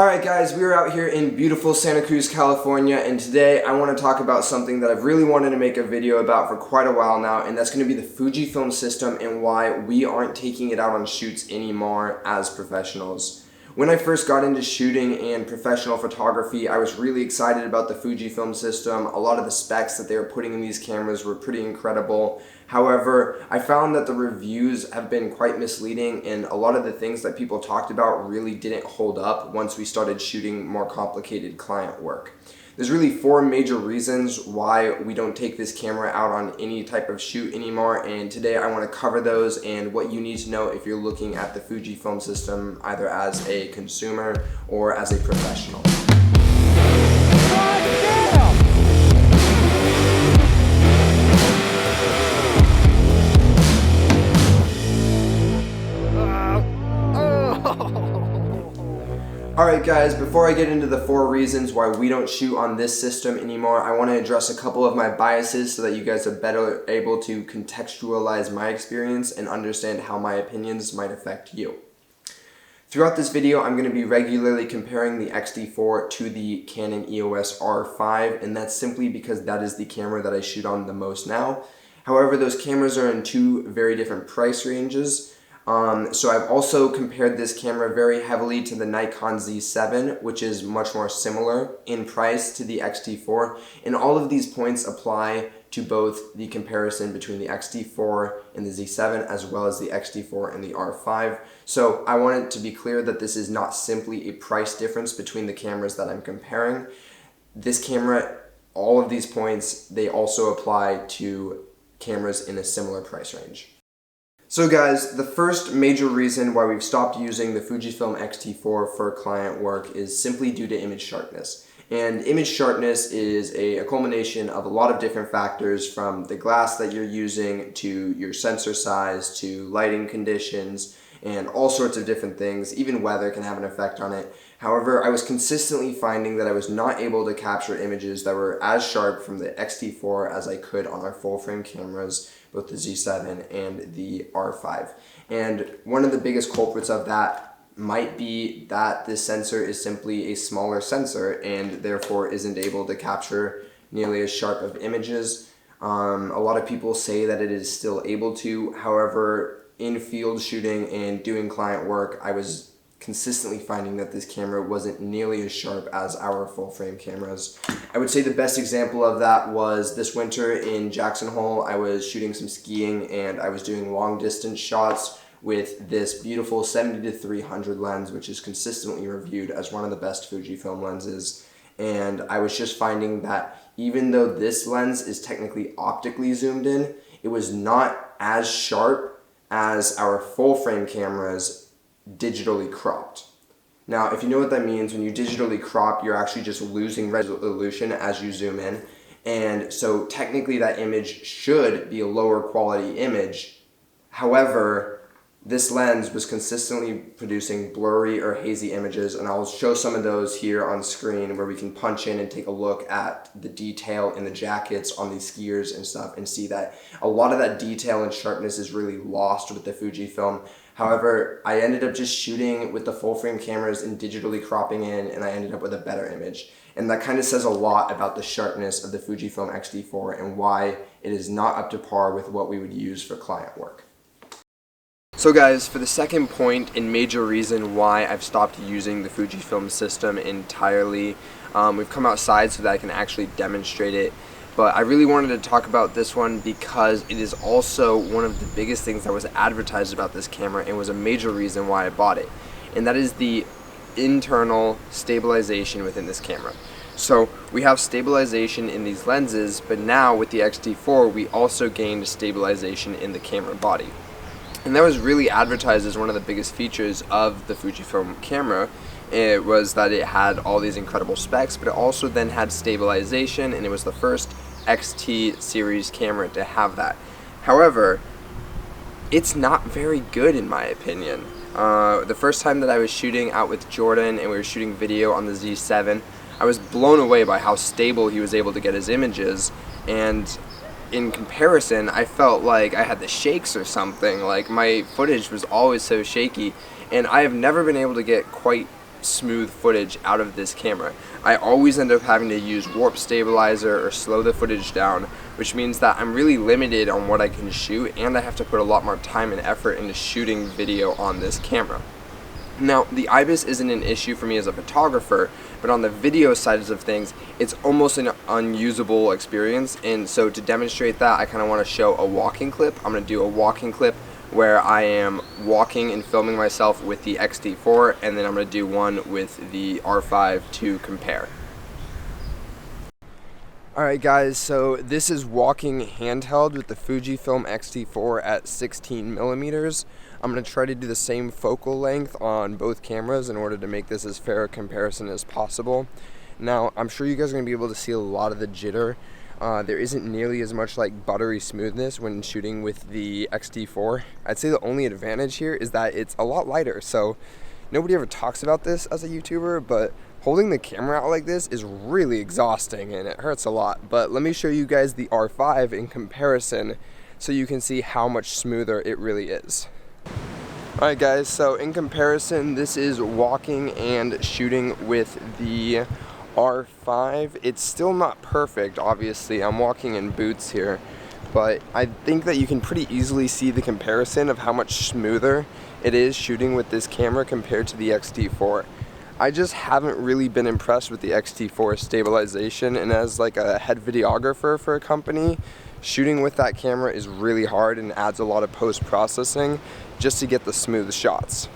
Alright guys, we are out here in beautiful Santa Cruz, California, and today I want to talk about something that I've really wanted to make a video about for quite a while now, and that's going to be the Fujifilm system and why we aren't taking it out on shoots anymore as professionals. When I first got into shooting and professional photography, I was really excited about the Fujifilm system. A lot of the specs that they were putting in these cameras were pretty incredible. However, I found that the reviews have been quite misleading, and a lot of the things that people talked about really didn't hold up once we started shooting more complicated client work. There's really four major reasons why we don't take this camera out on any type of shoot anymore, and today I want to cover those and what you need to know if you're looking at the Fujifilm system either as a consumer or as a professional. Alright guys, before I get into the four reasons why we don't shoot on this system anymore, I want to address a couple of my biases so that you guys are better able to contextualize my experience and understand how my opinions might affect you. Throughout this video, I'm going to be regularly comparing the XT4 to the Canon EOS R5, and that's simply because that is the camera that I shoot on the most now. However, those cameras are in two very different price ranges. So I've also compared this camera very heavily to the Nikon Z7, which is much more similar in price to the XT4, and all of these points apply to both the comparison between the XT4 and the Z7 as well as the XT4 and the R5. So I want it to be clear that this is not simply a price difference between the cameras that I'm comparing. This camera, all of these points, they also apply to cameras in a similar price range. So guys, the first major reason why we've stopped using the Fujifilm X-T4 for client work is simply due to image sharpness. And image sharpness is a culmination of a lot of different factors, from the glass that you're using to your sensor size to lighting conditions and all sorts of different things. Even weather can have an effect on it. However, I was consistently finding that I was not able to capture images that were as sharp from the X-T4 as I could on our full frame cameras, both the Z7 and the R5. And one of the biggest culprits of that might be that this sensor is simply a smaller sensor and therefore isn't able to capture nearly as sharp of images. A lot of people say that it is still able to. However, in field shooting and doing client work, I was consistently finding that this camera wasn't nearly as sharp as our full frame cameras. I would say the best example of that was this winter in Jackson Hole. I was shooting some skiing and I was doing long distance shots with this beautiful 70-300 lens, which is consistently reviewed as one of the best Fujifilm lenses. And I was just finding that even though this lens is technically optically zoomed in, it was not as sharp as our full frame cameras digitally cropped. Now, if you know what that means, when you digitally crop, you're actually just losing resolution as you zoom in. And so technically that image should be a lower quality image. However, this lens was consistently producing blurry or hazy images, and I'll show some of those here on screen where we can punch in and take a look at the detail in the jackets on these skiers and stuff and see that a lot of that detail and sharpness is really lost with the Fujifilm. However, I ended up just shooting with the full frame cameras and digitally cropping in, and I ended up with a better image. And that kind of says a lot about the sharpness of the Fujifilm X-T4 and why it is not up to par with what we would use for client work. So guys, for the second point and major reason why I've stopped using the Fujifilm system entirely, we've come outside so that I can actually demonstrate it. But I really wanted to talk about this one because it is also one of the biggest things that was advertised about this camera and was a major reason why I bought it. And that is the internal stabilization within this camera. So we have stabilization in these lenses, but now with the X-T4 we also gained stabilization in the camera body. And that was really advertised as one of the biggest features of the Fujifilm camera. It was that it had all these incredible specs, but it also then had stabilization, and it was the first XT series camera to have that. However, it's not very good in my opinion. The first time that I was shooting out with Jordan and we were shooting video on the Z7, I was blown away by how stable he was able to get his images, and in comparison, I felt like I had the shakes or something. Like, my footage was always so shaky, and I have never been able to get quite smooth footage out of this camera. I always end up having to use warp stabilizer or slow the footage down, which means that I'm really limited on what I can shoot, and I have to put a lot more time and effort into shooting video on this camera. Now, the IBIS isn't an issue for me as a photographer, but on the video side of things, it's almost an unusable experience, and so to demonstrate that, I kind of want to show a walking clip. I'm going to do a walking clip where I am walking and filming myself with the XT4, and then I'm going to do one with the R5 to compare. Alright guys, so this is walking handheld with the Fujifilm XT4 at 16mm. I'm going to try to do the same focal length on both cameras in order to make this as fair a comparison as possible. Now, I'm sure you guys are going to be able to see a lot of the jitter. There isn't nearly as much like buttery smoothness when shooting with the XT4. I'd say the only advantage here is that it's a lot lighter, so nobody ever talks about this as a YouTuber, but holding the camera out like this is really exhausting and it hurts a lot. But let me show you guys the R5 in comparison so you can see how much smoother it really is. Alright guys, so in comparison, this is walking and shooting with the R5. It's still not perfect, obviously. I'm walking in boots here, but I think that you can pretty easily see the comparison of how much smoother it is shooting with this camera compared to the XT4. I just haven't really been impressed with the XT4 stabilization, and as like a head videographer for a company, shooting with that camera is really hard and adds a lot of post-processing just to get the smooth shots.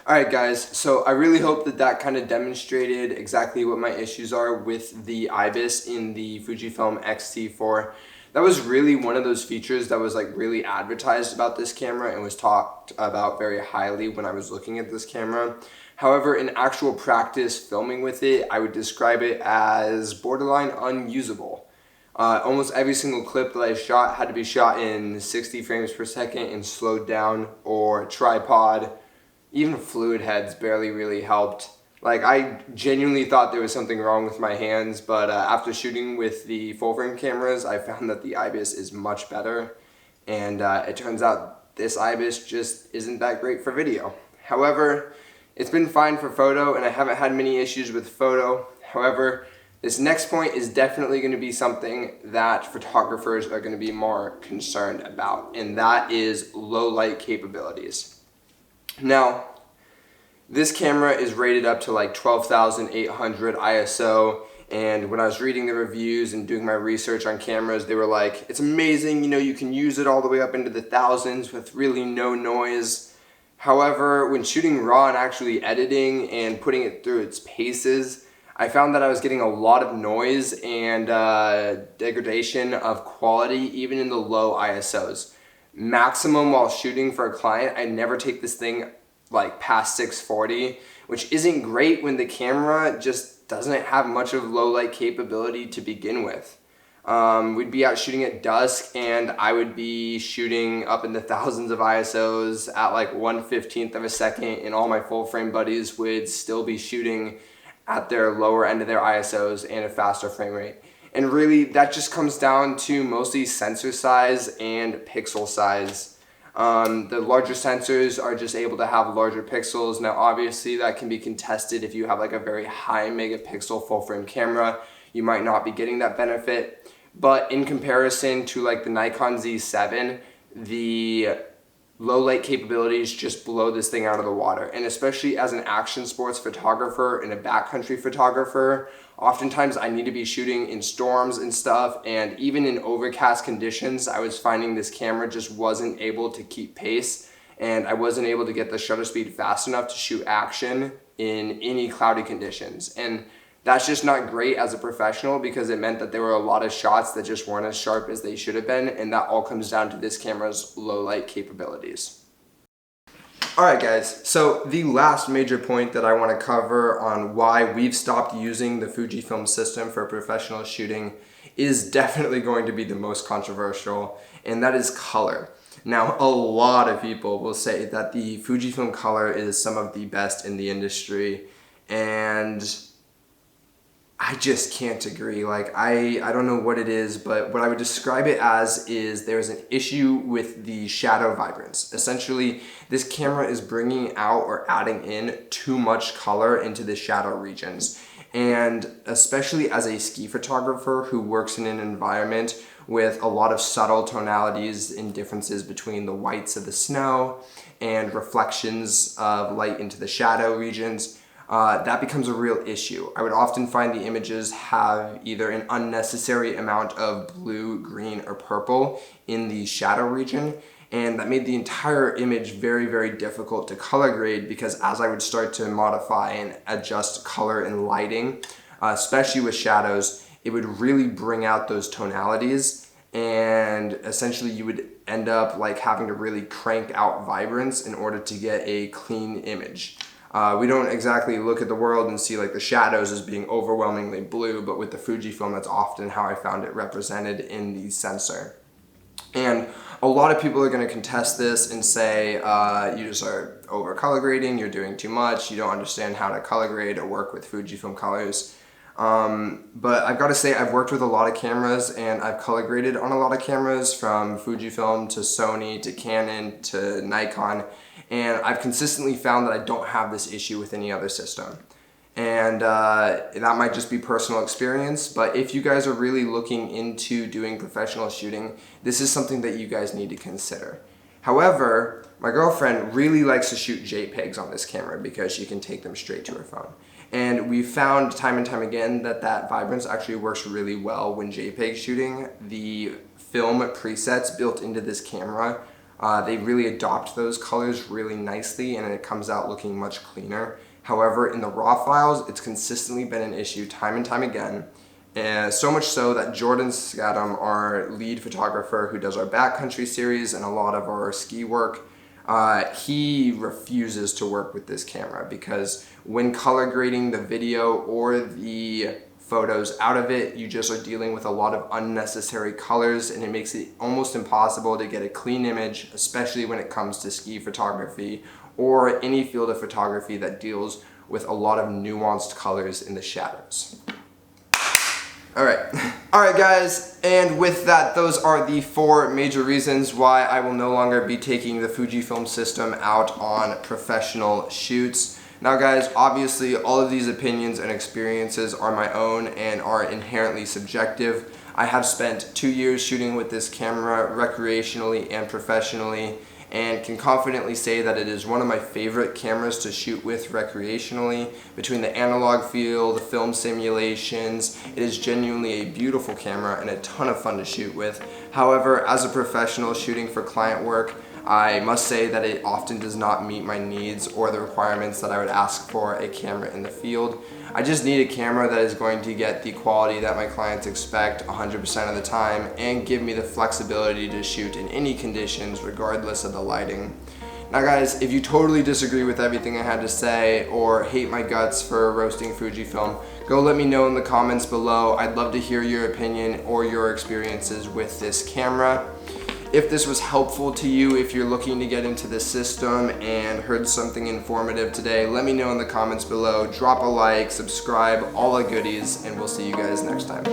Alright guys, so I really hope that that kind of demonstrated exactly what my issues are with the IBIS in the Fujifilm XT4. That was really one of those features that was like really advertised about this camera and was talked about very highly when I was looking at this camera. However, in actual practice filming with it, I would describe it as borderline unusable. Almost every single clip that I shot had to be shot in 60 frames per second and slowed down, or tripod. Even fluid heads barely really helped. Like, I genuinely thought there was something wrong with my hands, but after shooting with the full frame cameras, I found that the IBIS is much better, and it turns out this IBIS just isn't that great for video. However, it's been fine for photo, and I haven't had many issues with photo. However, this next point is definitely going to be something that photographers are going to be more concerned about, and that is low light capabilities. Now, this camera is rated up to like 12,800 ISO, and when I was reading the reviews and doing my research on cameras, they were like, it's amazing, you know, you can use it all the way up into the thousands with really no noise. However, when shooting raw and actually editing and putting it through its paces, I found that I was getting a lot of noise and degradation of quality even in the low ISOs. Maximum while shooting for a client, I never take this thing like past 640, which isn't great when the camera just doesn't have much of low light capability to begin with. We'd be out shooting at dusk and I would be shooting up in the thousands of ISOs at like 1/15 of a second, and all my full frame buddies would still be shooting at their lower end of their ISOs and a faster frame rate. And really, that just comes down to mostly sensor size and pixel size. The larger sensors are just able to have larger pixels. Now, obviously, that can be contested if you have like a very high megapixel full frame camera. You might not be getting that benefit. But in comparison to like the Nikon Z7, the low light capabilities just blow this thing out of the water. And especially as an action sports photographer and a backcountry photographer, oftentimes I need to be shooting in storms and stuff, and even in overcast conditions, I was finding this camera just wasn't able to keep pace, and I wasn't able to get the shutter speed fast enough to shoot action in any cloudy conditions. And that's just not great as a professional, because it meant that there were a lot of shots that just weren't as sharp as they should have been, and that all comes down to this camera's low light capabilities. Alright guys, so the last major point that I want to cover on why we've stopped using the Fujifilm system for professional shooting is definitely going to be the most controversial, and that is color. Now, a lot of people will say that the Fujifilm color is some of the best in the industry, and I just can't agree. Like, I don't know what it is, but what I would describe it as is there's an issue with the shadow vibrance. Essentially, this camera is bringing out or adding in too much color into the shadow regions. And especially as a ski photographer who works in an environment with a lot of subtle tonalities and differences between the whites of the snow and reflections of light into the shadow regions, that becomes a real issue. I would often find the images have either an unnecessary amount of blue, green, or purple in the shadow region, and that made the entire image very, very difficult to color grade, because as I would start to modify and adjust color and lighting, especially with shadows, it would really bring out those tonalities, and essentially you would end up like having to really crank out vibrance in order to get a clean image. We don't exactly look at the world and see like the shadows as being overwhelmingly blue, but with the Fujifilm, that's often how I found it represented in the sensor. And a lot of people are going to contest this and say you just are over color grading, you're doing too much, you don't understand how to color grade or work with Fujifilm colors. But I've got to say, I've worked with a lot of cameras and I've color graded on a lot of cameras, from Fujifilm to Sony to Canon to Nikon, and I've consistently found that I don't have this issue with any other system. And that might just be personal experience, but if you guys are really looking into doing professional shooting, this is something that you guys need to consider. However, my girlfriend really likes to shoot JPEGs on this camera because she can take them straight to her phone. And we've found time and time again that that vibrance actually works really well when JPEG shooting. The film presets built into this camera, they really adopt those colors really nicely, and it comes out looking much cleaner. However, in the RAW files, it's consistently been an issue time and time again. So much so that Jordan Scadam, our lead photographer who does our backcountry series and a lot of our ski work, he refuses to work with this camera because when color grading the video or the photos out of it, you just are dealing with a lot of unnecessary colors, and it makes it almost impossible to get a clean image, especially when it comes to ski photography or any field of photography that deals with a lot of nuanced colors in the shadows. Alright guys, and with that, those are the 4 major reasons why I will no longer be taking the Fujifilm system out on professional shoots. Now guys, obviously all of these opinions and experiences are my own and are inherently subjective. I have spent 2 years shooting with this camera recreationally and professionally, and can confidently say that it is one of my favorite cameras to shoot with recreationally. Between the analog feel, the film simulations, it is genuinely a beautiful camera and a ton of fun to shoot with. However, as a professional shooting for client work, I must say that it often does not meet my needs or the requirements that I would ask for a camera in the field. I just need a camera that is going to get the quality that my clients expect 100% of the time and give me the flexibility to shoot in any conditions regardless of the lighting. Now guys, if you totally disagree with everything I had to say or hate my guts for roasting Fujifilm, go let me know in the comments below. I'd love to hear your opinion or your experiences with this camera. If this was helpful to you, if you're looking to get into this system and heard something informative today, let me know in the comments below. Drop a like, subscribe, all the goodies, and we'll see you guys next time.